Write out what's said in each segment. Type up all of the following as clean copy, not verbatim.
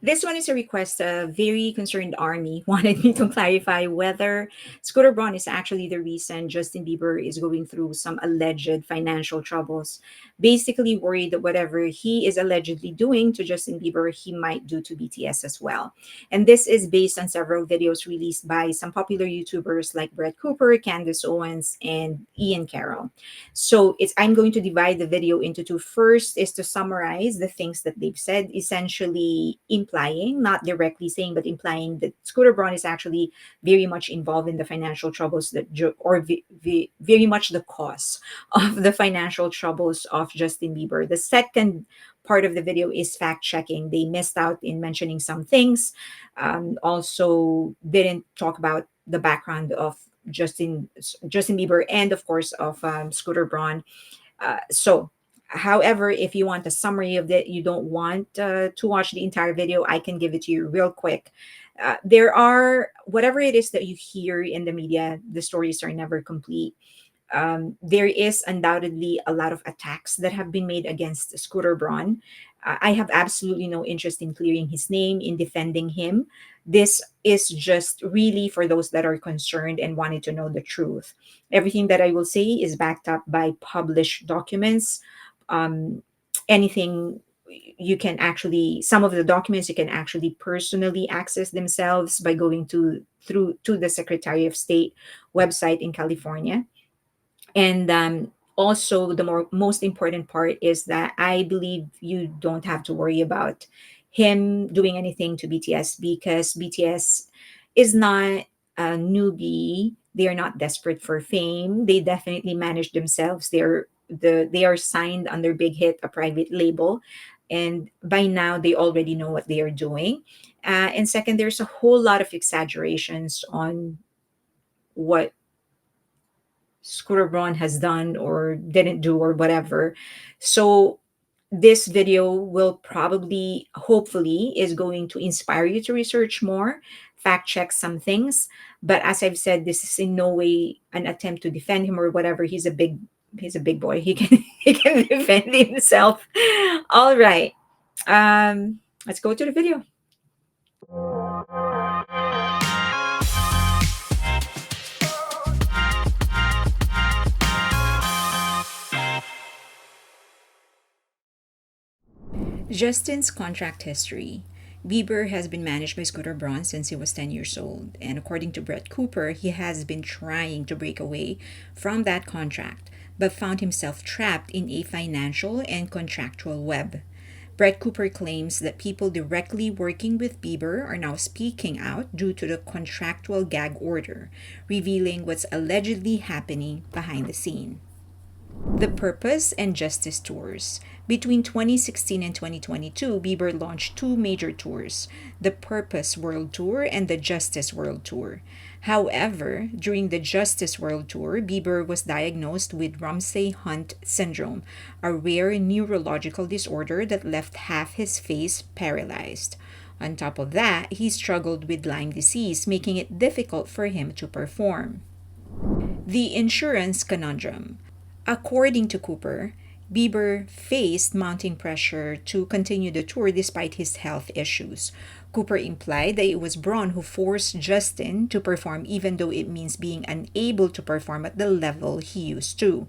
This one is a request. A very concerned army wanted me to clarify whether Scooter Braun is actually the reason Justin Bieber is going through some alleged financial troubles. Basically, worried that whatever he is allegedly doing to Justin Bieber, he might do to BTS as well. And this is based on several videos released by some popular YouTubers like Brett Cooper, Candace Owens, and Ian Carroll. So it's I'm going to divide the video into two. First is to summarize the things that they've said, essentially implying, not directly saying, but implying that Scooter Braun is actually very much involved in the financial troubles very much the cause of the financial troubles of Justin Bieber. The second part of the video is fact checking. They missed out in mentioning some things. Also, didn't talk about the background of Justin Bieber and of course of Scooter Braun. However, if you want a summary of that, you don't want to watch the entire video, I can give it to you real quick. There are whatever it is that you hear in the media, the stories are never complete. There is undoubtedly a lot of attacks that have been made against Scooter Braun. I have absolutely no interest in clearing his name, in defending him. This is just really for those that are concerned and wanted to know the truth. Everything that I will say is backed up by published documents. Um, Anything you can actually, some of the documents you can actually personally access themselves by going to the Secretary of State website in California. And also, the most important part is that I believe you don't have to worry about him doing anything to BTS because BTS is not a newbie. They are not desperate for fame. They definitely manage themselves. They are signed under Big Hit, a private label, and by now they already know what they are doing. And second, there's a whole lot of exaggerations on what Scooter Braun has done or didn't do or whatever. So this video will probably, hopefully, is going to inspire you to research more, fact check some things. But as I've said, this is in no way an attempt to defend him or whatever. He's a big boy. He can he can defend himself. All right. Let's go to the video. Justin's contract history. Bieber has been managed by Scooter Braun since he was 10 years old, and according to Brett Cooper, he has been trying to break away from that contract, but found himself trapped in a financial and contractual web. Brett Cooper claims that people directly working with Bieber are now speaking out due to the contractual gag order, revealing what's allegedly happening behind the scene. The Purpose and Justice Tours. Between 2016 and 2022, Bieber launched two major tours, the Purpose World Tour and the Justice World Tour. However, during the Justice World Tour, Bieber was diagnosed with Ramsay-Hunt syndrome, a rare neurological disorder that left half his face paralyzed. On top of that, he struggled with Lyme disease, making it difficult for him to perform. The Insurance Conundrum. According to Cooper, Bieber faced mounting pressure to continue the tour despite his health issues. Cooper implied that it was Braun who forced Justin to perform even though it means being unable to perform at the level he used to.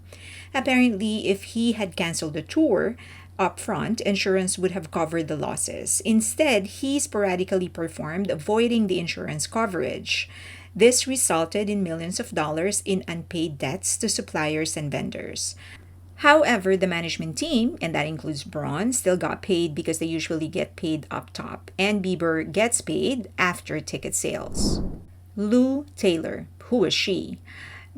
Apparently, if he had canceled the tour up front, insurance would have covered the losses. Instead, he sporadically performed, avoiding the insurance coverage. This resulted in millions of dollars in unpaid debts to suppliers and vendors. However, the management team, and that includes Braun, still got paid because they usually get paid up top, and Bieber gets paid after ticket sales. Lou Taylor. Who is she?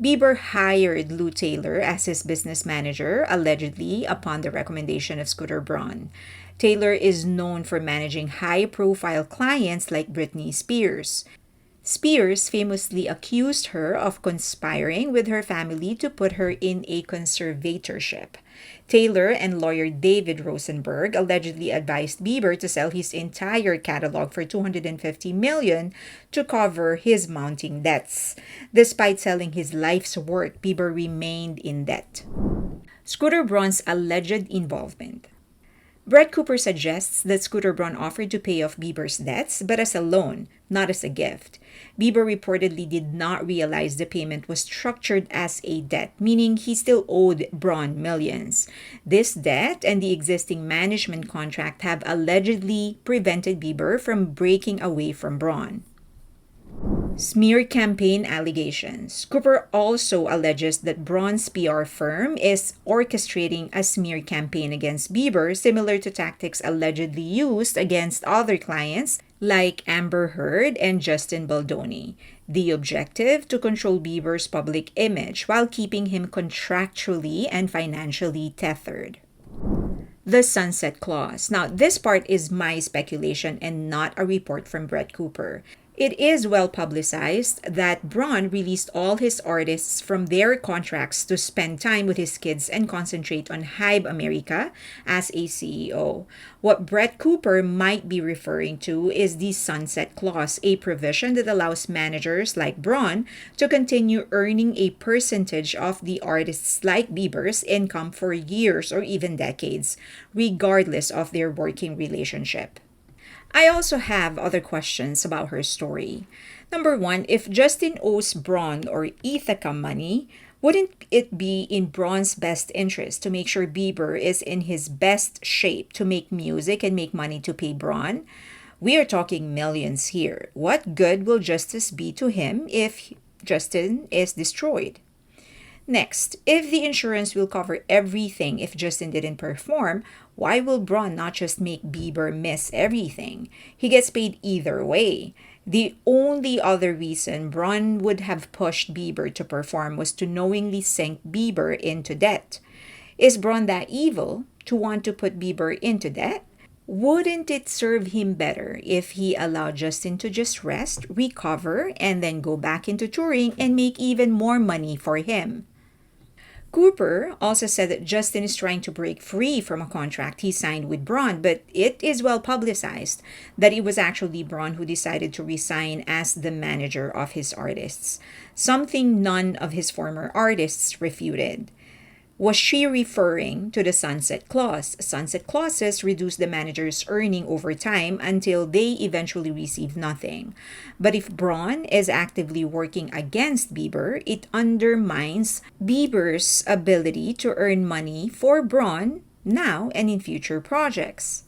Bieber hired Lou Taylor as his business manager, allegedly upon the recommendation of Scooter Braun. Taylor is known for managing high profile clients like Britney Spears. Spears famously accused her of conspiring with her family to put her in a conservatorship. Taylor and lawyer David Rosenberg allegedly advised Bieber to sell his entire catalog for $250 million to cover his mounting debts. Despite selling his life's work, Bieber remained in debt. Scooter Braun's alleged involvement. Brett Cooper suggests that Scooter Braun offered to pay off Bieber's debts, but as a loan, not as a gift. Bieber reportedly did not realize the payment was structured as a debt, meaning he still owed Braun millions. This debt and the existing management contract have allegedly prevented Bieber from breaking away from Braun. Smear campaign allegations. Cooper also alleges that Braun's PR firm is orchestrating a smear campaign against Bieber, similar to tactics allegedly used against other clients like Amber Heard and Justin Baldoni. The objective to control Bieber's public image while keeping him contractually and financially tethered. The Sunset Clause. Now, this part is my speculation and not a report from Brett Cooper. It is well publicized that Braun released all his artists from their contracts to spend time with his kids and concentrate on HYBE America as a CEO. What Brett Cooper might be referring to is the Sunset Clause, a provision that allows managers like Braun to continue earning a percentage of the artists like Bieber's income for years or even decades, regardless of their working relationship. I also have other questions about her story. Number one, if Justin owes Braun or Ithaca money, wouldn't it be in Braun's best interest to make sure Bieber is in his best shape to make music and make money to pay Braun? We are talking millions here. What good will justice be to him if Justin is destroyed? Next, if the insurance will cover everything if Justin didn't perform, why will Braun not just make Bieber miss everything? He gets paid either way. The only other reason Braun would have pushed Bieber to perform was to knowingly sink Bieber into debt. Is Braun that evil to want to put Bieber into debt? Wouldn't it serve him better if he allowed Justin to just rest, recover, and then go back into touring and make even more money for him? Cooper also said that Justin is trying to break free from a contract he signed with Braun, but it is well publicized that it was actually Braun who decided to resign as the manager of his artists, something none of his former artists refuted. Was she referring to the Sunset Clause? Sunset clauses reduce the manager's earning over time until they eventually receive nothing. But if Braun is actively working against Bieber, it undermines Bieber's ability to earn money for Braun now and in future projects.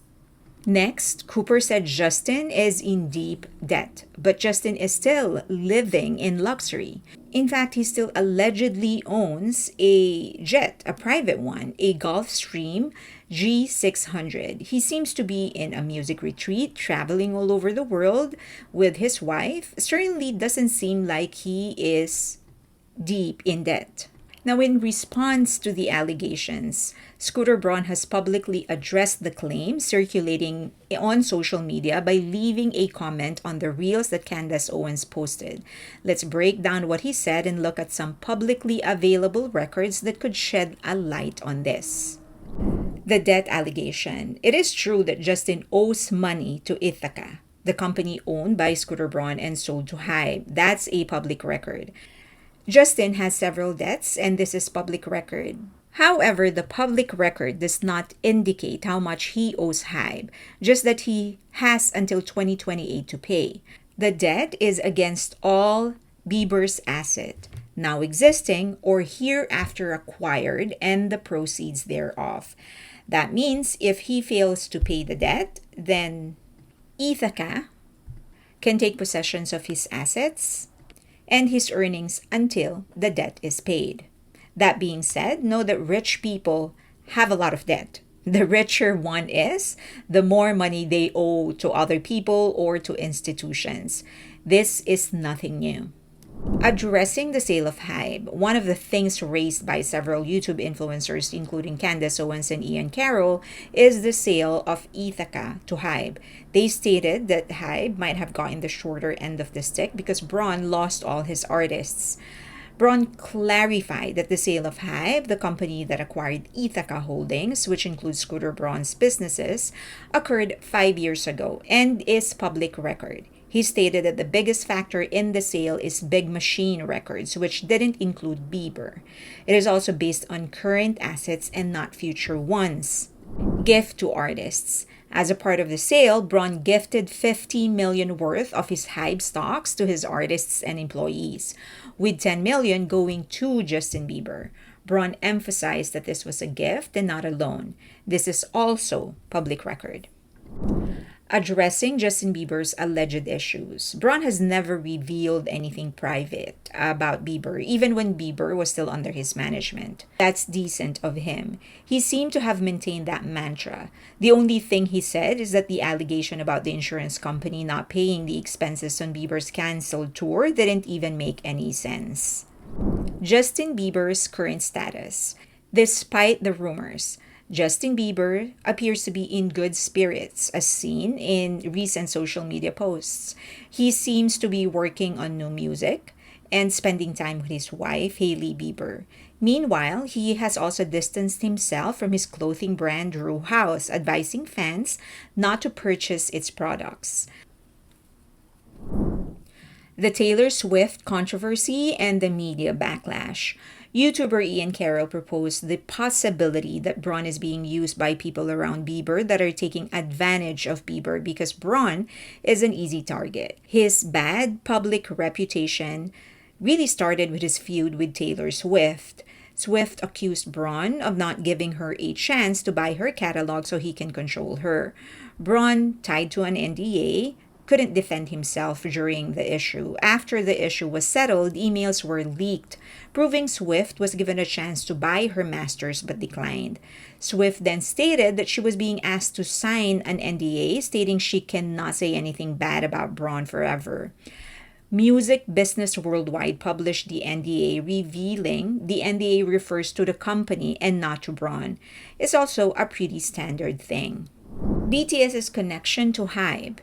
Next, Cooper said Justin is in deep debt, but Justin is still living in luxury. In fact, he still allegedly owns a jet, a private one, a Gulfstream G600. He seems to be in a music retreat, traveling all over the world with his wife. Certainly doesn't seem like he is deep in debt. Now, in response to the allegations, Scooter Braun has publicly addressed the claims circulating on social media by leaving a comment on the reels that Candace Owens posted. Let's break down what he said and look at some publicly available records that could shed a light on this. The debt allegation. It is true that Justin owes money to Ithaca, the company owned by Scooter Braun and sold to HYBE. That's a public record. Justin has several debts, and this is public record. However, the public record does not indicate how much he owes HYBE, just that he has until 2028 to pay. The debt is against all Bieber's asset, now existing or hereafter acquired, and the proceeds thereof. That means if he fails to pay the debt, then Ithaca can take possession of his assets and his earnings until the debt is paid. That being said, know that rich people have a lot of debt. The richer one is, the more money they owe to other people or to institutions. This is nothing new. Addressing the sale of HYBE, one of the things raised by several YouTube influencers, including Candace Owens and Ian Carroll, is the sale of Ithaca to HYBE. They stated that HYBE might have gotten the shorter end of the stick because Braun lost all his artists. Braun clarified that the sale of HYBE, the company that acquired Ithaca Holdings, which includes Scooter Braun's businesses, occurred 5 years ago and is public record. He stated that the biggest factor in the sale is Big Machine Records, which didn't include Bieber. It is also based on current assets and not future ones. Gift to artists. As a part of the sale, Braun gifted 50 million worth of his HYBE stocks to his artists and employees, with 10 million going to Justin Bieber. Braun emphasized that this was a gift and not a loan. This is also public record. Addressing Justin Bieber's alleged issues. Braun has never revealed anything private about Bieber, even when Bieber was still under his management. That's decent of him. He seemed to have maintained that mantra. The only thing he said is that the allegation about the insurance company not paying the expenses on Bieber's canceled tour didn't even make any sense. Justin Bieber's current status. Despite the rumors, Justin Bieber appears to be in good spirits, as seen in recent social media posts. He seems to be working on new music and spending time with his wife, Hailey Bieber. Meanwhile, he has also distanced himself from his clothing brand Drew House, advising fans not to purchase its products. The Taylor Swift controversy and the media backlash. YouTuber Ian Carroll proposed the possibility that Braun is being used by people around Bieber that are taking advantage of Bieber because Braun is an easy target. His bad public reputation really started with his feud with Taylor Swift. Swift accused Braun of not giving her a chance to buy her catalog so he can control her. Braun, tied to an NDA, couldn't defend himself during the issue. After the issue was settled, emails were leaked, proving Swift was given a chance to buy her masters but declined. Swift then stated that she was being asked to sign an NDA, stating she cannot say anything bad about Braun forever. Music Business Worldwide published the NDA, revealing the NDA refers to the company and not to Braun. It's also a pretty standard thing. BTS's connection to HYBE.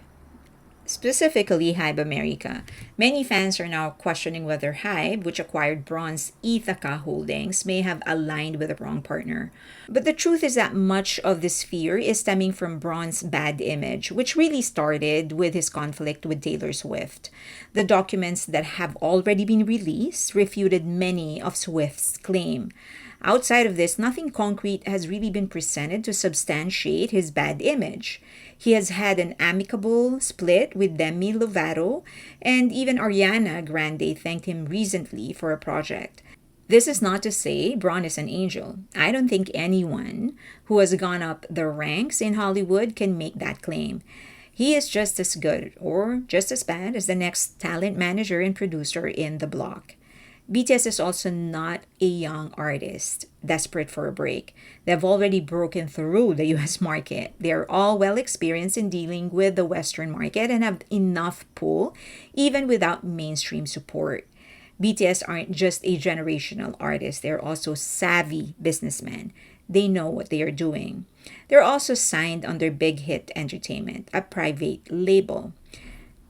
Specifically HYBE America. Many fans are now questioning whether HYBE, which acquired Braun's Ithaca holdings, may have aligned with the wrong partner. But the truth is that much of this fear is stemming from Braun's bad image, which really started with his conflict with Taylor Swift. The documents that have already been released refuted many of Swift's claims. Outside of this, nothing concrete has really been presented to substantiate his bad image. He has had an amicable split with Demi Lovato, and even Ariana Grande thanked him recently for a project. This is not to say Braun is an angel. I don't think anyone who has gone up the ranks in Hollywood can make that claim. He is just as good or just as bad as the next talent manager and producer in the block. BTS is also not a young artist desperate for a break. They've already broken through the US market. They're all well experienced in dealing with the Western market and have enough pull even without mainstream support. BTS aren't just a generational artist, they're also savvy businessmen. They know what they are doing. They're also signed under Big Hit Entertainment, a private label.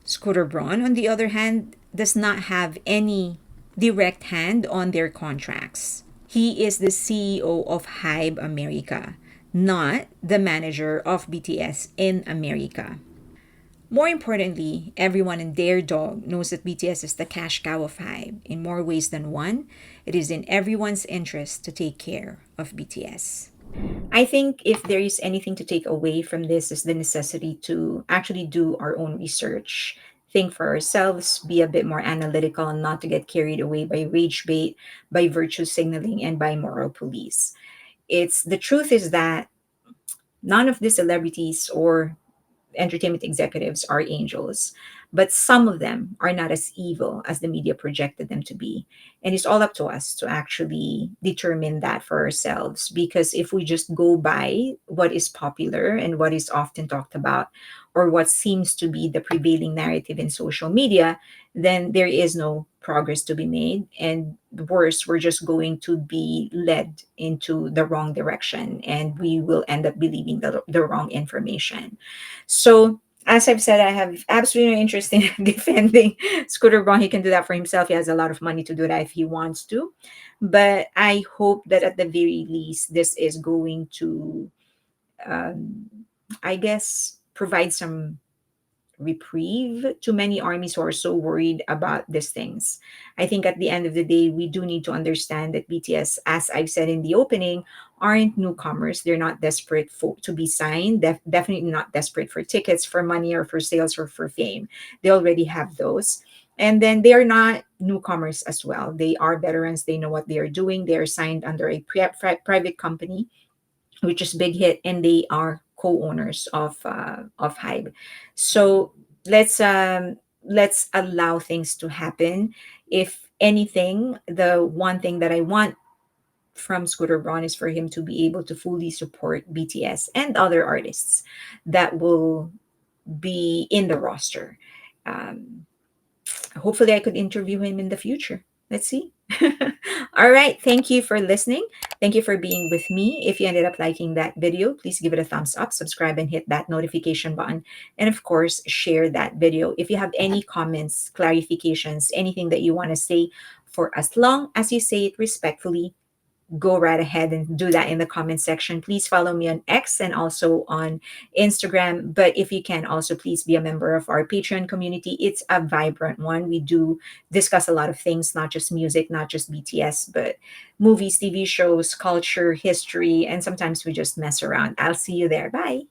Scooter Braun, on the other hand, does not have any direct hand on their contracts. He is the CEO of HYBE America, not the manager of BTS in America. More importantly, everyone and their dog knows that BTS is the cash cow of HYBE. In more ways than one, it is in everyone's interest to take care of BTS. I think if there is anything to take away from this is the necessity to actually do our own research, think for ourselves, be a bit more analytical, and not to get carried away by rage bait, by virtue signaling, and by moral police. It's the truth is that none of the celebrities or entertainment executives are angels, but some of them are not as evil as the media projected them to be. And it's all up to us to actually determine that for ourselves. Because if we just go by what is popular and what is often talked about, or what seems to be the prevailing narrative in social media, then there is no progress to be made. And worse, we're just going to be led into the wrong direction and we will end up believing the wrong information. So, as I've said, I have absolutely no interest in defending Scooter Braun. He can do that for himself. He has a lot of money to do that if he wants to. But I hope that at the very least, this is going to, um, I guess, provide some reprieve to many armies who are so worried about these things. I think at the end of the day, we do need to understand that BTS, as I've said in the opening, aren't newcomers. They're not desperate to be signed. Definitely not desperate for tickets, for money, or for sales, or for fame. They already have those. And then they are not newcomers as well. They are veterans. They know what they are doing. They are signed under a private company, which is Big Hit, and they are co-owners of HYBE. So let's allow things to happen. If anything, the one thing that I want from Scooter Braun is for him to be able to fully support BTS and other artists that will be in the roster. Um, Hopefully I could interview him in the future. Let's see. All right. Thank you for listening. Thank you for being with me. If you ended up liking that video, please give it a thumbs up, subscribe, and hit that notification button. And of course, share that video. If you have any comments, clarifications, anything that you want to say, for as long as you say it respectfully, go right ahead and do that in the comment section. Please follow me on X and also on Instagram. But if you can, also please be a member of our Patreon community. It's a vibrant one. We do discuss a lot of things, not just music, not just BTS, but movies, TV shows, culture, history, and sometimes we just mess around. I'll see you there. Bye.